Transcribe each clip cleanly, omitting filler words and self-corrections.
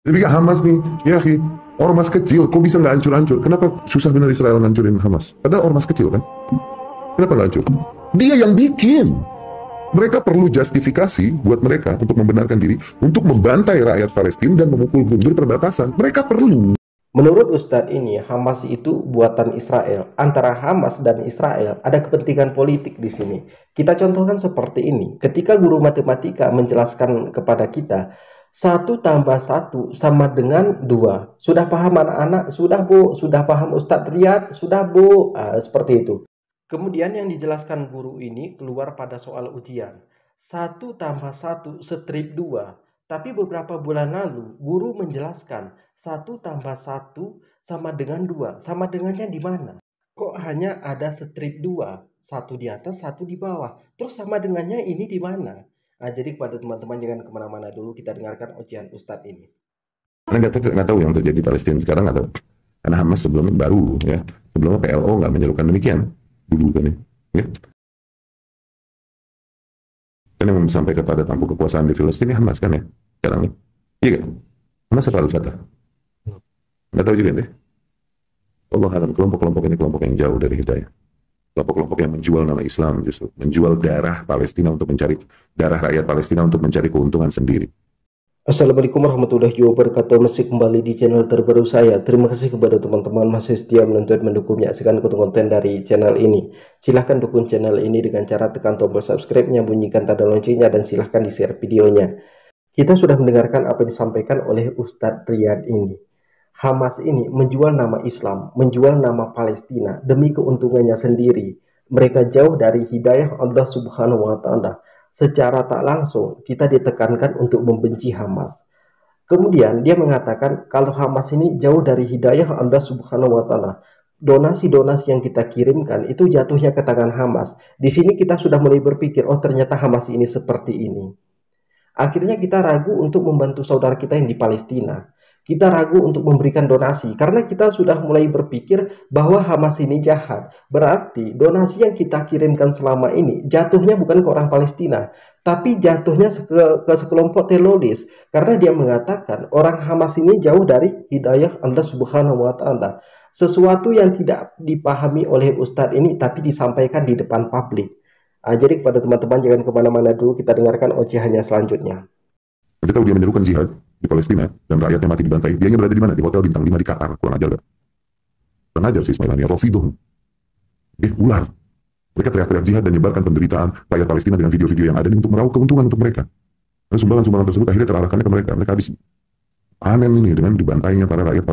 Tapi Hamas nih, ya ormas kecil, kok bisa nggak hancur-hancur? Kenapa susah benar Israel ngancurin Hamas? Padahal ormas kecil kan? Kenapa nggak hancur? Dia yang bikin. Mereka perlu justifikasi buat mereka untuk membenarkan diri, untuk membantai rakyat Palestina dan memukul mundur perbatasan. Mereka perlu. Menurut Ustadz ini, Hamas itu buatan Israel. Antara Hamas dan Israel ada kepentingan politik di sini. Kita contohkan seperti ini. Ketika guru matematika menjelaskan kepada kita, 1 tambah 1 sama dengan 2. Sudah paham anak-anak? Sudah, Bu. Sudah paham Ustadz Riyad? Sudah, Bu. Seperti itu. Kemudian yang dijelaskan guru ini keluar pada soal ujian. 1 tambah 1 strip 2. Tapi beberapa bulan lalu, guru menjelaskan 1 tambah 1 sama dengan 2. Sama dengannya di mana? Kok hanya ada strip 2? Satu di atas, satu di bawah. Terus sama dengannya ini di mana? Nah, jadi kepada teman-teman jangan kemana-mana dulu, kita dengarkan ujian Ustadz ini. Karena nggak tahu yang terjadi di Palestina sekarang ada. Karena Hamas sebelumnya baru ya. Sebelumnya PLO nggak menyerukan demikian. Dulu kan ya. Kan yang sampai kepada tampuk kekuasaan di Palestina Hamas kan ya sekarang nih. Iya kan? Hamas apa Al-Fatah? Nggak tahu juga deh. Allah alam, kelompok-kelompok ini kelompok yang jauh dari hidayah. Kelompok-kelompok yang menjual nama Islam justru. Menjual darah Palestina untuk mencari, darah rakyat Palestina untuk mencari keuntungan sendiri. Assalamualaikum warahmatullahi wabarakatuh. Masih kembali di channel terbaru saya. Terima kasih kepada teman-teman masih setia menonton, mendukung, menyaksikan konten dari channel ini. Silahkan dukung channel ini dengan cara tekan tombol subscribe-nya, bunyikan tanda loncengnya, dan silahkan di-share videonya. Kita sudah mendengarkan apa yang disampaikan oleh Ustadz Riyad ini. Hamas ini menjual nama Islam, menjual nama Palestina demi keuntungannya sendiri. Mereka jauh dari hidayah Allah Subhanahu wa Ta'ala. Secara tak langsung kita ditekankan untuk membenci Hamas. Kemudian dia mengatakan kalau Hamas ini jauh dari hidayah Allah Subhanahu wa Ta'ala. Donasi-donasi yang kita kirimkan itu jatuhnya ke tangan Hamas. Di sini kita sudah mulai berpikir, oh ternyata Hamas ini seperti ini. Akhirnya kita ragu untuk membantu saudara kita yang di Palestina. Kita ragu untuk memberikan donasi karena kita sudah mulai berpikir bahwa Hamas ini jahat. Berarti donasi yang kita kirimkan selama ini jatuhnya bukan ke orang Palestina, tapi jatuhnya ke sekelompok teroris. Karena dia mengatakan orang Hamas ini jauh dari hidayah Allah Subhanahu wa Ta'ala. Sesuatu yang tidak dipahami oleh Ustadz ini tapi disampaikan di depan publik. Jadi kepada teman-teman jangan kemana-mana dulu, kita dengarkan ocehannya selanjutnya. Kita tahu dia menyerukan jihad di Palestina dan rakyatnya mati dibantai. Dianya berada di mana? Di hotel bintang 5 di Qatar. Kurang ajar gak? Kurang ajar sih Ismail Haniyah. Rafidhum. Ular. Mereka teriak-teriak jihad dan menyebarkan penderitaan rakyat Palestina dengan video-video yang ada untuk meraup keuntungan untuk mereka. Dan sumbangan-sumbangan tersebut akhirnya terarahkannya ke mereka. Mereka habis panen ini dengan dibantainya para rakyat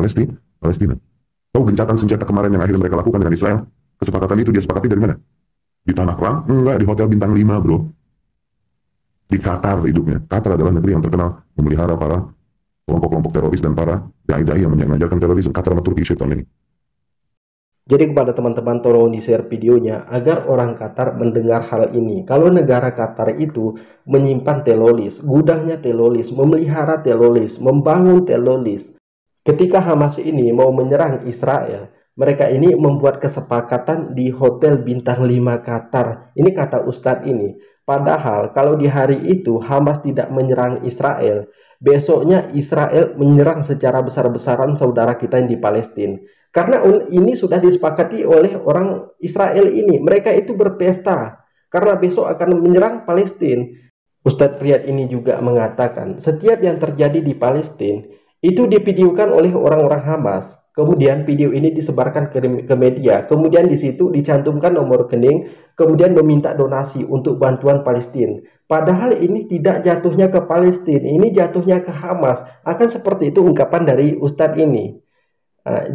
Palestina. Tahu gencatan senjata kemarin yang akhirnya mereka lakukan dengan Israel? Kesepakatan itu dia sepakati dari mana? Di tanah perang? Enggak, di hotel bintang 5 bro. Di Qatar hidupnya. Qatar adalah negeri yang terkenal memelihara para kelompok-kelompok teroris dan para dai-dai yang mengajarkan terorisme. Qatar sama Turki syaitan ini. Jadi kepada teman-teman tolong di-share videonya agar orang Qatar mendengar hal ini. Kalau negara Qatar itu menyimpan teroris, gudangnya teroris, memelihara teroris, membangun teroris. Ketika Hamas ini mau menyerang Israel, mereka ini membuat kesepakatan di hotel bintang 5 Qatar. Ini kata Ustadz ini. Padahal kalau di hari itu Hamas tidak menyerang Israel, besoknya Israel menyerang secara besar-besaran saudara kita yang di Palestina. Karena ini sudah disepakati oleh orang Israel ini. Mereka itu berpesta karena besok akan menyerang Palestina. Ustadz Riyad ini juga mengatakan setiap yang terjadi di Palestina itu divideokan oleh orang-orang Hamas. Kemudian video ini disebarkan ke media. Kemudian di situ dicantumkan nomor rekening. Kemudian meminta donasi untuk bantuan Palestina. Padahal ini tidak jatuhnya ke Palestina. Ini jatuhnya ke Hamas. Akan seperti itu ungkapan dari Ustadz ini.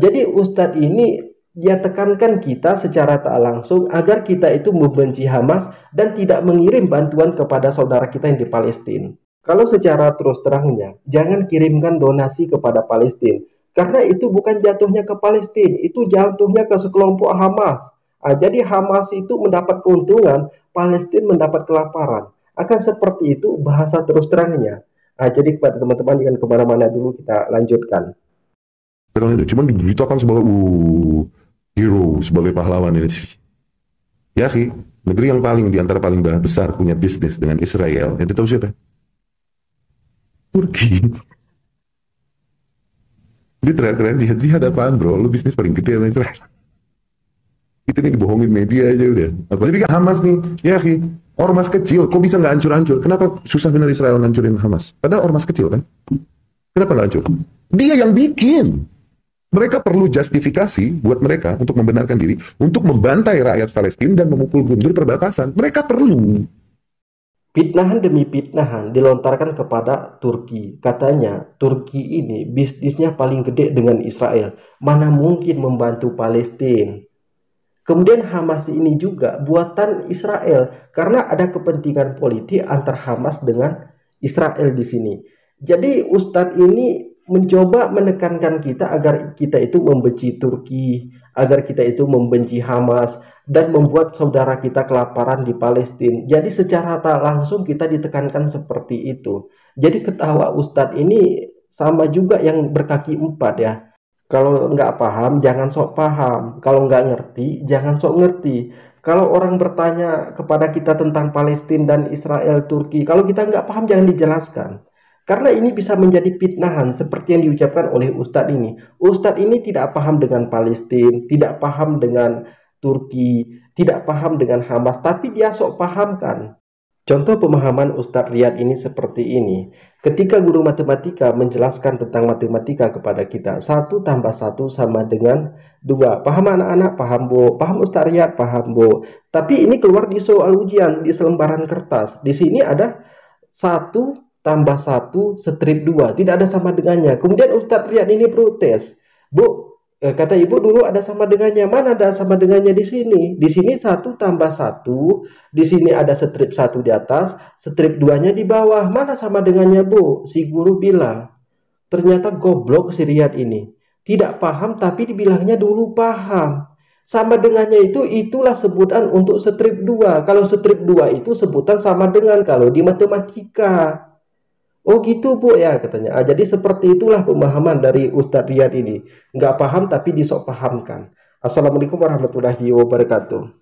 Jadi Ustadz ini dia tekankan kita secara tak langsung agar kita itu membenci Hamas dan tidak mengirim bantuan kepada saudara kita yang di Palestina. Kalau secara terus terangnya, jangan kirimkan donasi kepada Palestina. Karena itu bukan jatuhnya ke Palestina, itu jatuhnya ke sekelompok Hamas. Jadi Hamas itu mendapat keuntungan, Palestina mendapat kelaparan. Akan seperti itu bahasa terus terangnya. Jadi kepada teman-teman jangan kemana-mana dulu, kita lanjutkan. Cuma diberitakan sebagai hero, sebagai pahlawan ini. Ya negeri yang paling diantara paling besar punya bisnis dengan Israel, yang tahu siapa? Turki. Dia teriak-teriak jihad, jihad apaan bro? Lu bisnis paling gede sama Israel. Kita nih dibohongin media aja udah. Apalagi Hamas nih, ya akhi, ormas kecil, kok bisa nggak hancur-hancur? Kenapa susah benar Israel ngancurin Hamas? Padahal ormas kecil kan? Kenapa nggak hancur? Dia yang bikin. Mereka perlu justifikasi buat mereka untuk membenarkan diri, untuk membantai rakyat Palestina dan memukul mundur perbatasan. Mereka perlu. Fitnahan demi fitnahan dilontarkan kepada Turki. Katanya Turki ini bisnisnya paling gede dengan Israel. Mana mungkin membantu Palestina. Kemudian Hamas ini juga buatan Israel karena ada kepentingan politik antar Hamas dengan Israel di sini. Jadi Ustadz ini mencoba menekankan kita agar kita itu membenci Turki, agar kita itu membenci Hamas, dan membuat saudara kita kelaparan di Palestina. Jadi secara tak langsung kita ditekankan seperti itu. Jadi ketawa Ustadz ini sama juga yang berkaki empat ya. Kalau nggak paham, jangan sok paham. Kalau nggak ngerti, jangan sok ngerti. Kalau orang bertanya kepada kita tentang Palestina dan Israel, Turki, kalau kita nggak paham, jangan dijelaskan. Karena ini bisa menjadi fitnahan seperti yang diucapkan oleh Ustadz ini. Ustadz ini tidak paham dengan Palestina, tidak paham dengan Turki, tidak paham dengan Hamas, tapi dia sok pahamkan. Contoh pemahaman Ustadz Riyad ini seperti ini. Ketika guru matematika menjelaskan tentang matematika kepada kita, 1 tambah 1 sama dengan 2. Paham anak-anak? Paham, Bu. Paham Ustadz Riyad? Paham, Bu. Tapi ini keluar di soal ujian, di selembaran kertas. Di sini ada 1 tambah 1 strip 2. Tidak ada sama dengannya. Kemudian Ustadz Riyad ini protes. Bu, kata ibu dulu ada sama dengannya. Mana ada sama dengannya di sini? Di sini 1 tambah 1. Di sini ada strip 1 di atas, strip 2-nya di bawah. Mana sama dengannya, Bu? Si guru bilang. Ternyata goblok si Riyad ini. Tidak paham tapi dibilangnya dulu paham. Sama dengannya itu itulah sebutan untuk strip 2. Kalau strip 2 itu sebutan sama dengan kalau di matematika. Oh gitu Bu ya katanya. Jadi seperti itulah pemahaman dari Ustadz Riyad ini. Nggak paham tapi disok pahamkan. Assalamualaikum warahmatullahi wabarakatuh.